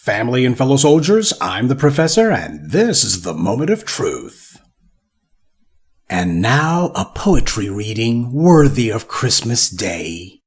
Family and fellow soldiers, I'm the Professor, and this is the Moment of Truth. And now a poetry reading worthy of Christmas Day.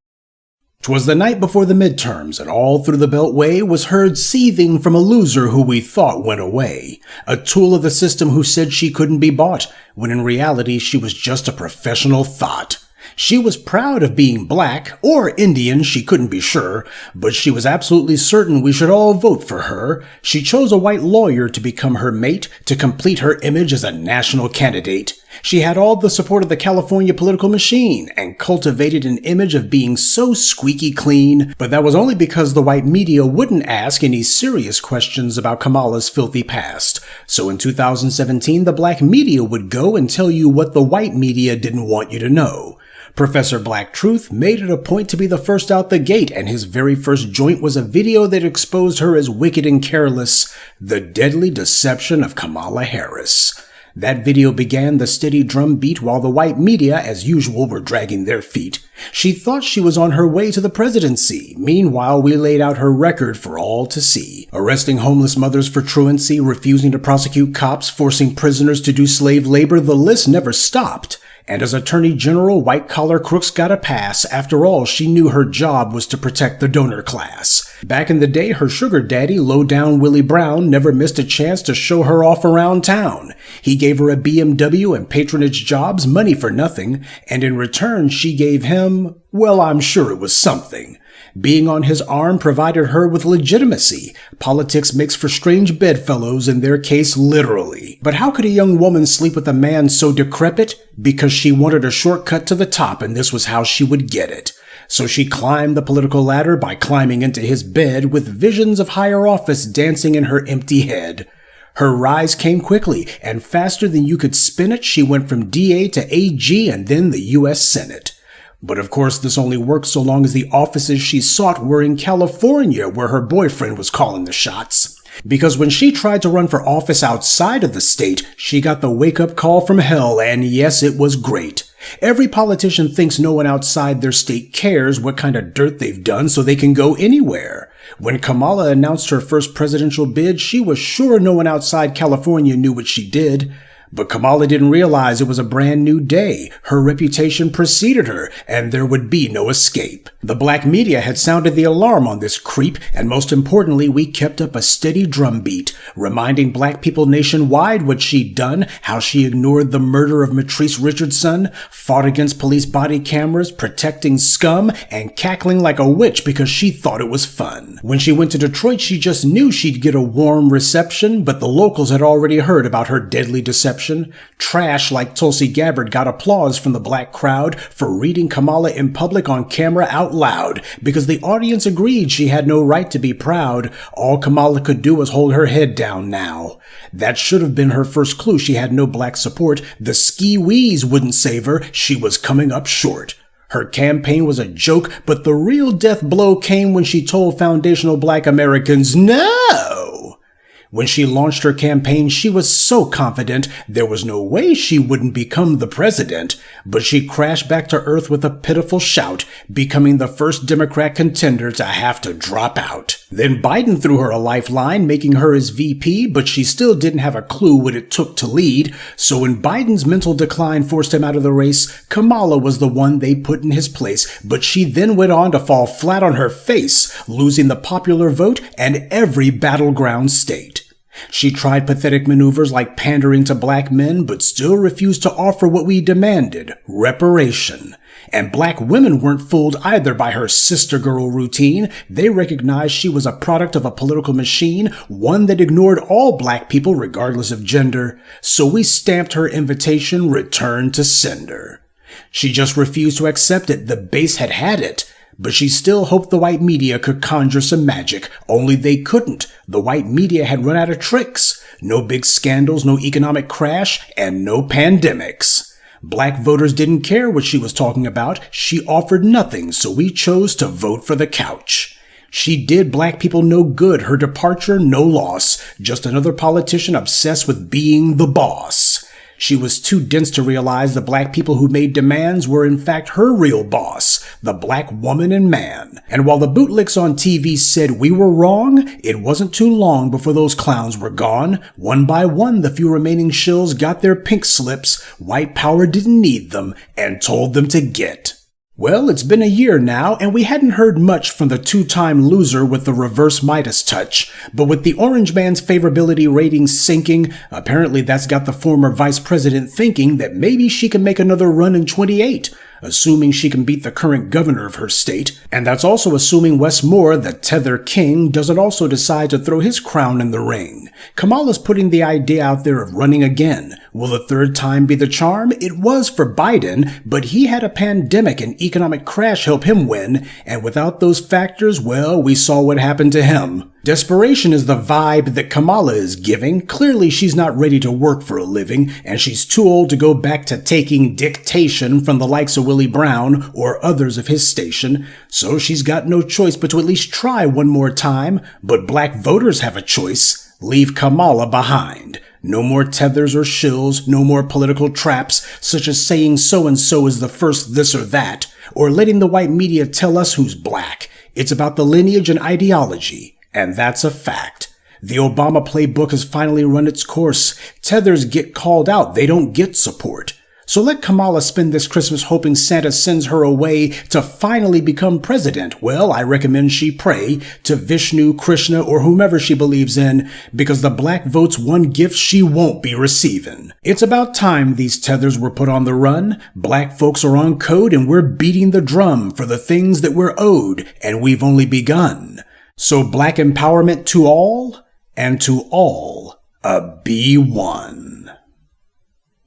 'Twas the night before the midterms, and all through the Beltway was heard seething from a loser who we thought went away, a tool of the system who said she couldn't be bought, when in reality she was just a professional thought. She was proud of being black, or Indian, she couldn't be sure, but she was absolutely certain we should all vote for her. She chose a white lawyer to become her mate, to complete her image as a national candidate. She had all the support of the California political machine, and cultivated an image of being so squeaky clean, but that was only because the white media wouldn't ask any serious questions about Kamala's filthy past. So in 2017, the black media would go and tell you what the white media didn't want you to know. Professor Black Truth made it a point to be the first out the gate, and his very first joint was a video that exposed her as wicked and careless, the deadly deception of Kamala Harris. That video began the steady drumbeat while the white media, as usual, were dragging their feet. She thought she was on her way to the presidency. Meanwhile, we laid out her record for all to see. Arresting homeless mothers for truancy, refusing to prosecute cops, forcing prisoners to do slave labor, the list never stopped. And as Attorney General, white-collar crooks got a pass. After all, she knew her job was to protect the donor class. Back in the day, her sugar daddy, low-down Willie Brown, never missed a chance to show her off around town. He gave her a BMW and patronage jobs, money for nothing, and in return she gave him, well, I'm sure it was something. Being on his arm provided her with legitimacy. Politics makes for strange bedfellows, in their case literally. But how could a young woman sleep with a man so decrepit? Because she wanted a shortcut to the top, and this was how she would get it. So she climbed the political ladder by climbing into his bed, with visions of higher office dancing in her empty head. Her rise came quickly, and faster than you could spin it, she went from DA to AG and then the U.S. Senate. But of course this only worked so long as the offices she sought were in California, where her boyfriend was calling the shots. Because when she tried to run for office outside of the state, she got the wake-up call from hell, and yes, it was great. Every politician thinks no one outside their state cares what kind of dirt they've done, so they can go anywhere. When Kamala announced her first presidential bid, she was sure no one outside California knew what she did. But Kamala didn't realize it was a brand new day. Her reputation preceded her, and there would be no escape. The black media had sounded the alarm on this creep, and most importantly, we kept up a steady drumbeat, reminding black people nationwide what she'd done, how she ignored the murder of Matrice Richardson, fought against police body cameras, protecting scum, and cackling like a witch because she thought it was fun. When she went to Detroit, she just knew she'd get a warm reception, but the locals had already heard about her deadly deception. Trash like Tulsi Gabbard got applause from the black crowd for reading Kamala in public on camera out loud, because the audience agreed she had no right to be proud. All Kamala could do was hold her head down now. That should have been her first clue she had no black support. The ski-wees wouldn't save her. She was coming up short. Her campaign was a joke, but the real death blow came when she told foundational black Americans no. When she launched her campaign, she was so confident there was no way she wouldn't become the president, but she crashed back to earth with a pitiful shout, becoming the first Democrat contender to have to drop out. Then Biden threw her a lifeline, making her his VP, but she still didn't have a clue what it took to lead. So when Biden's mental decline forced him out of the race, Kamala was the one they put in his place, but she then went on to fall flat on her face, losing the popular vote and every battleground state. She tried pathetic maneuvers like pandering to black men, but still refused to offer what we demanded, reparation. And black women weren't fooled either by her sister girl routine. They recognized she was a product of a political machine, one that ignored all black people regardless of gender. So we stamped her invitation return to sender. She just refused to accept it. The base had had it. But she still hoped the white media could conjure some magic, only they couldn't. The white media had run out of tricks. No big scandals, no economic crash, and no pandemics. Black voters didn't care what she was talking about. She offered nothing, so we chose to vote for the couch. She did black people no good. Her departure, no loss. Just another politician obsessed with being the boss. She was too dense to realize the black people who made demands were in fact her real boss, the black woman and man. And while the bootlicks on TV said we were wrong, it wasn't too long before those clowns were gone. One by one, the few remaining shills got their pink slips, white power didn't need them, and told them to get. Well, it's been a year now, and we hadn't heard much from the two-time loser with the reverse Midas touch. But with the orange man's favorability ratings sinking, apparently that's got the former vice president thinking that maybe she can make another run in 28. Assuming she can beat the current governor of her state. And that's also assuming Wes Moore, the tether king, doesn't also decide to throw his crown in the ring. Kamala's putting the idea out there of running again. Will the third time be the charm? It was for Biden, but he had a pandemic and economic crash help him win. And without those factors, well, we saw what happened to him. Desperation is the vibe that Kamala is giving. Clearly, she's not ready to work for a living, and she's too old to go back to taking dictation from the likes of Willie Brown or others of his station. So she's got no choice but to at least try one more time. But black voters have a choice. Leave Kamala behind. No more tethers or shills, no more political traps, such as saying so-and-so is the first this or that, or letting the white media tell us who's black. It's about the lineage and ideology. And that's a fact. The Obama playbook has finally run its course. Tethers get called out. They don't get support. So let Kamala spend this Christmas hoping Santa sends her away to finally become president. Well, I recommend she pray to Vishnu, Krishna, or whomever she believes in, because the black vote's one gift she won't be receiving. It's about time these tethers were put on the run. Black folks are on code, and we're beating the drum for the things that we're owed, and we've only begun. So black empowerment to all, and to all a B1.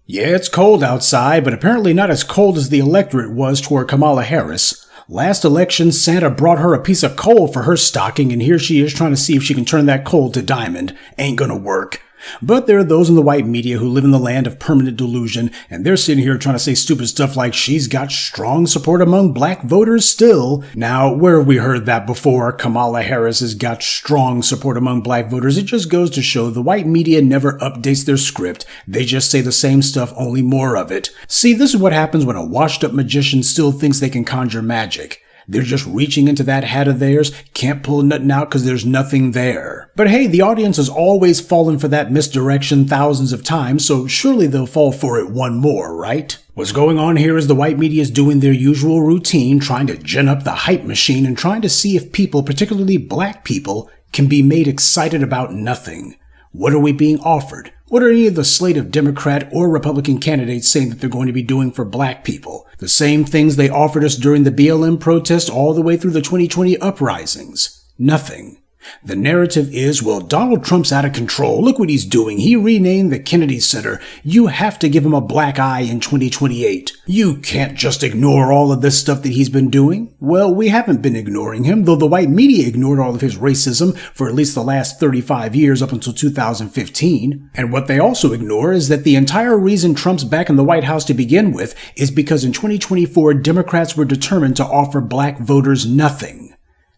Yeah, it's cold outside, but apparently not as cold as the electorate was toward Kamala Harris. Last election, Santa brought her a piece of coal for her stocking, and here she is trying to see if she can turn that coal to diamond. Ain't gonna work. But there are those in the white media who live in the land of permanent delusion, and they're sitting here trying to say stupid stuff like she's got strong support among black voters still. Now, where have we heard that before? Kamala Harris has got strong support among black voters. It just goes to show the white media never updates their script. They just say the same stuff, only more of it. See, this is what happens when a washed-up magician still thinks they can conjure magic. They're just reaching into that hat of theirs, can't pull nothing out because there's nothing there. But hey, the audience has always fallen for that misdirection thousands of times, so surely they'll fall for it one more, right? What's going on here is the white media is doing their usual routine, trying to gin up the hype machine and trying to see if people, particularly black people, can be made excited about nothing. What are we being offered? What are any of the slate of Democrat or Republican candidates saying that they're going to be doing for black people? The same things they offered us during the BLM protest all the way through the 2020 uprisings. Nothing. The narrative is, well, Donald Trump's out of control. Look what he's doing. He renamed the Kennedy Center. You have to give him a black eye in 2028. You can't just ignore all of this stuff that he's been doing. Well, we haven't been ignoring him, though the white media ignored all of his racism for at least the last 35 years up until 2015. And what they also ignore is that the entire reason Trump's back in the White House to begin with is because in 2024, Democrats were determined to offer black voters nothing.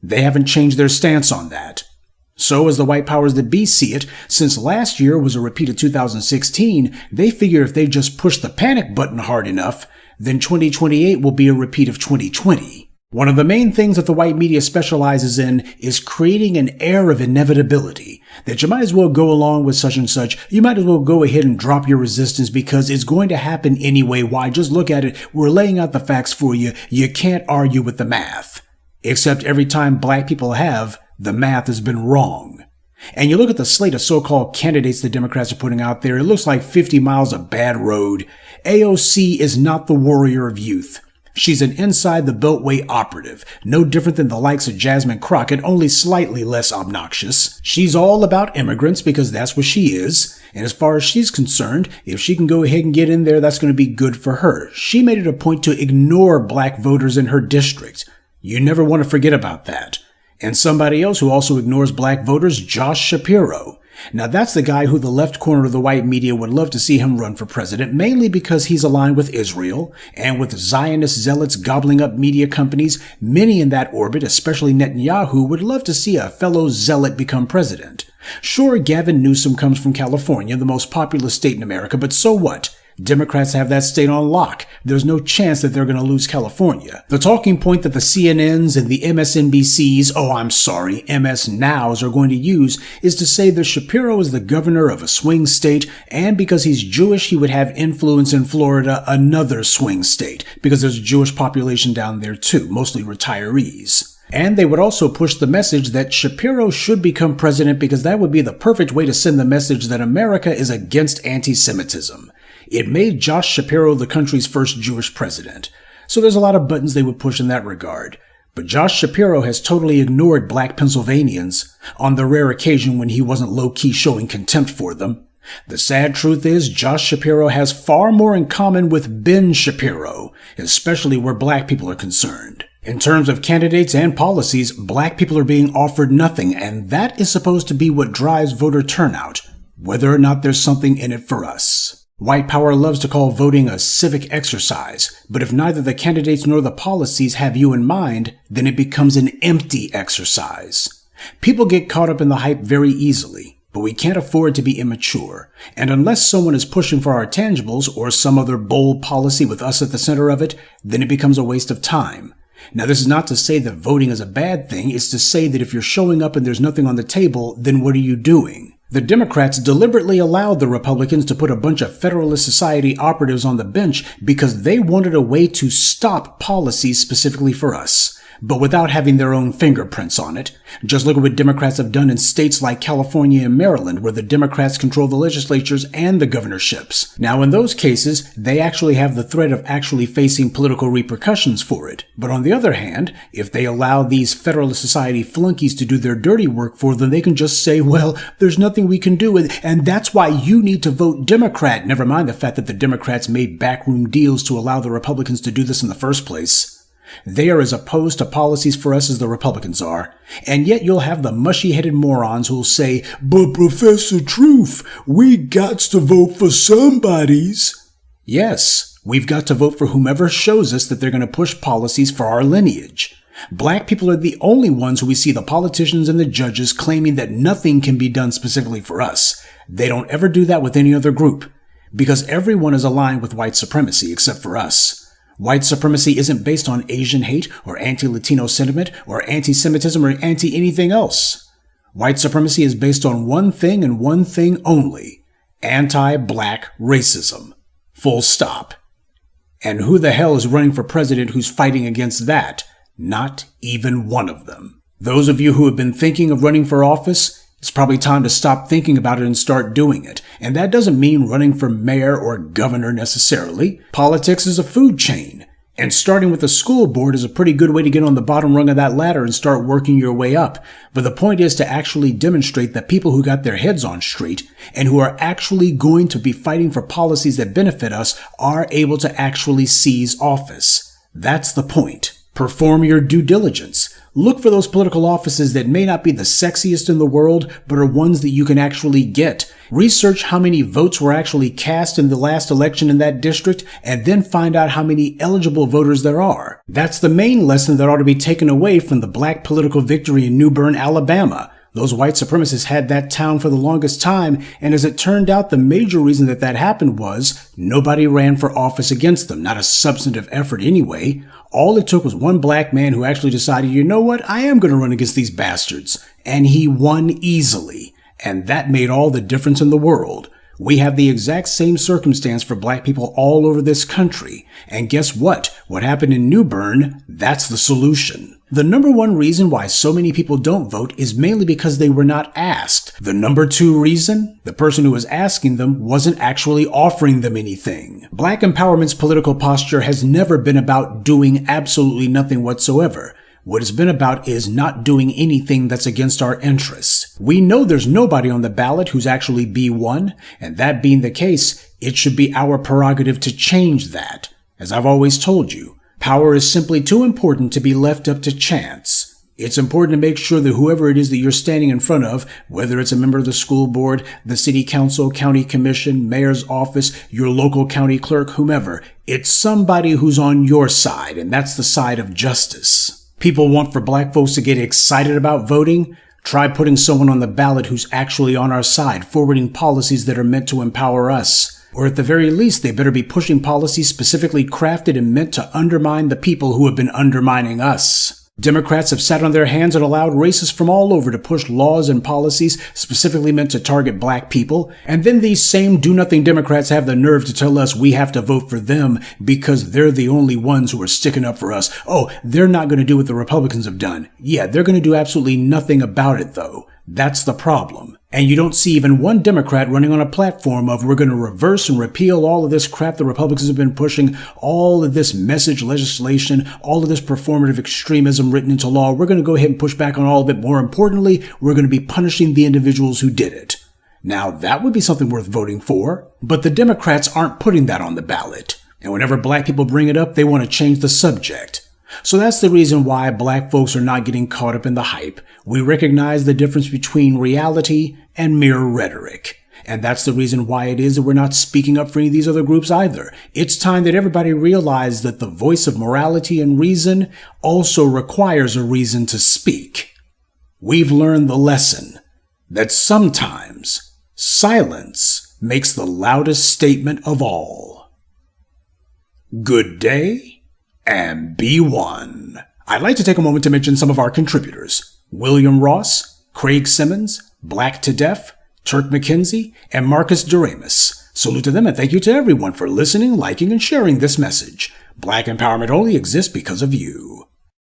They haven't changed their stance on that. So as the white powers that be see it, since last year was a repeat of 2016, they figure if they just push the panic button hard enough, then 2028 will be a repeat of 2020. One of the main things that the white media specializes in is creating an air of inevitability, that you might as well go along with such and such, you might as well go ahead and drop your resistance because it's going to happen anyway. Why? Just look at it. We're laying out the facts for you. You can't argue with the math. Except every time black people have, the math has been wrong. And you look at the slate of so-called candidates the Democrats are putting out there, it looks like 50 miles of bad road. AOC is not the warrior of youth. She's an inside-the-beltway operative, no different than the likes of Jasmine Crockett, only slightly less obnoxious. She's all about immigrants because that's what she is. And as far as she's concerned, if she can go ahead and get in there, that's going to be good for her. She made it a point to ignore black voters in her district. You never want to forget about that. And somebody else who also ignores black voters, Josh Shapiro. Now that's the guy who the left corner of the white media would love to see him run for president, mainly because he's aligned with Israel, and with Zionist zealots gobbling up media companies, many in that orbit, especially Netanyahu, would love to see a fellow zealot become president. Sure, Gavin Newsom comes from California, the most populous state in America, but so what? Democrats have that state on lock. There's no chance that they're going to lose California. The talking point that the CNNs and the MSNBCs, MS Nows are going to use is to say that Shapiro is the governor of a swing state, and because he's Jewish, he would have influence in Florida, another swing state, because there's a Jewish population down there too, mostly retirees. And they would also push the message that Shapiro should become president because that would be the perfect way to send the message that America is against anti-Semitism. It made Josh Shapiro the country's first Jewish president. So there's a lot of buttons they would push in that regard. But Josh Shapiro has totally ignored black Pennsylvanians on the rare occasion when he wasn't low-key showing contempt for them. The sad truth is Josh Shapiro has far more in common with Ben Shapiro, especially where black people are concerned. In terms of candidates and policies, black people are being offered nothing, and that is supposed to be what drives voter turnout, whether or not there's something in it for us. White power loves to call voting a civic exercise, but if neither the candidates nor the policies have you in mind, then it becomes an empty exercise. People get caught up in the hype very easily, but we can't afford to be immature, and unless someone is pushing for our tangibles or some other bold policy with us at the center of it, then it becomes a waste of time. Now, this is not to say that voting is a bad thing. It's to say that if you're showing up and there's nothing on the table, then what are you doing? The Democrats deliberately allowed the Republicans to put a bunch of Federalist Society operatives on the bench because they wanted a way to stop policies specifically for us, but without having their own fingerprints on it. Just look at what Democrats have done in states like California and Maryland, where the Democrats control the legislatures and the governorships. Now, in those cases, they actually have the threat of actually facing political repercussions for it. But on the other hand, if they allow these Federalist Society flunkies to do their dirty work for them, they can just say, well, there's nothing we can do, and that's why you need to vote Democrat. Never mind the fact that the Democrats made backroom deals to allow the Republicans to do this in the first place. They are as opposed to policies for us as the Republicans are, and yet you'll have the mushy-headed morons who'll say, but Professor Truth, we got to vote for somebody's. Yes, we've got to vote for whomever shows us that they're going to push policies for our lineage. Black people are the only ones who we see the politicians and the judges claiming that nothing can be done specifically for us. They don't ever do that with any other group, because everyone is aligned with white supremacy except for us. White supremacy isn't based on Asian hate or anti-Latino sentiment or anti-Semitism or anti-anything else. White supremacy is based on one thing and one thing only: anti-black racism. Full stop. And who the hell is running for president who's fighting against that? Not even one of them. Those of you who have been thinking of running for office, it's probably time to stop thinking about it and start doing it. And that doesn't mean running for mayor or governor necessarily. Politics is a food chain. And starting with the school board is a pretty good way to get on the bottom rung of that ladder and start working your way up. But the point is to actually demonstrate that people who got their heads on straight and who are actually going to be fighting for policies that benefit us are able to actually seize office. That's the point. Perform your due diligence. Look for those political offices that may not be the sexiest in the world, but are ones that you can actually get. Research how many votes were actually cast in the last election in that district, and then find out how many eligible voters there are. That's the main lesson that ought to be taken away from the black political victory in New Bern, Alabama. Those white supremacists had that town for the longest time, and as it turned out, the major reason that happened was nobody ran for office against them, not a substantive effort anyway. All it took was one black man who actually decided, you know what, I am going to run against these bastards. And he won easily. And that made all the difference in the world. We have the exact same circumstance for black people all over this country. And guess what? What happened in New Bern, that's the solution. The number one reason why so many people don't vote is mainly because they were not asked. The number two reason? The person who was asking them wasn't actually offering them anything. Black empowerment's political posture has never been about doing absolutely nothing whatsoever. What it's been about is not doing anything that's against our interests. We know there's nobody on the ballot who's actually B1, and that being the case, it should be our prerogative to change that. As I've always told you, power is simply too important to be left up to chance. It's important to make sure that whoever it is that you're standing in front of, whether it's a member of the school board, the city council, county commission, mayor's office, your local county clerk, whomever, it's somebody who's on your side, and that's the side of justice. People want for black folks to get excited about voting? Try putting someone on the ballot who's actually on our side, forwarding policies that are meant to empower us. Or at the very least, they better be pushing policies specifically crafted and meant to undermine the people who have been undermining us. Democrats have sat on their hands and allowed racists from all over to push laws and policies specifically meant to target black people, and then these same do-nothing Democrats have the nerve to tell us we have to vote for them because they're the only ones who are sticking up for us. Oh, they're not going to do what the Republicans have done. Yeah, they're going to do absolutely nothing about it, though. That's the problem. And you don't see even one Democrat running on a platform of we're going to reverse and repeal all of this crap the Republicans have been pushing, all of this message legislation, all of this performative extremism written into law. We're going to go ahead and push back on all of it. More importantly, we're going to be punishing the individuals who did it. Now, that would be something worth voting for, but the Democrats aren't putting that on the ballot. And whenever black people bring it up, they want to change the subject. So that's the reason why black folks are not getting caught up in the hype. We recognize the difference between reality and mere rhetoric. And that's the reason why it is that we're not speaking up for any of these other groups either. It's time that everybody realize that the voice of morality and reason also requires a reason to speak. We've learned the lesson that sometimes silence makes the loudest statement of all. Good day and be one. I'd like to take a moment to mention some of our contributors. William Ross, Craig Simmons, Black to Deaf, Turk McKenzie, and Marcus Doremus. Salute to them and thank you to everyone for listening, liking, and sharing this message. Black empowerment only exists because of you.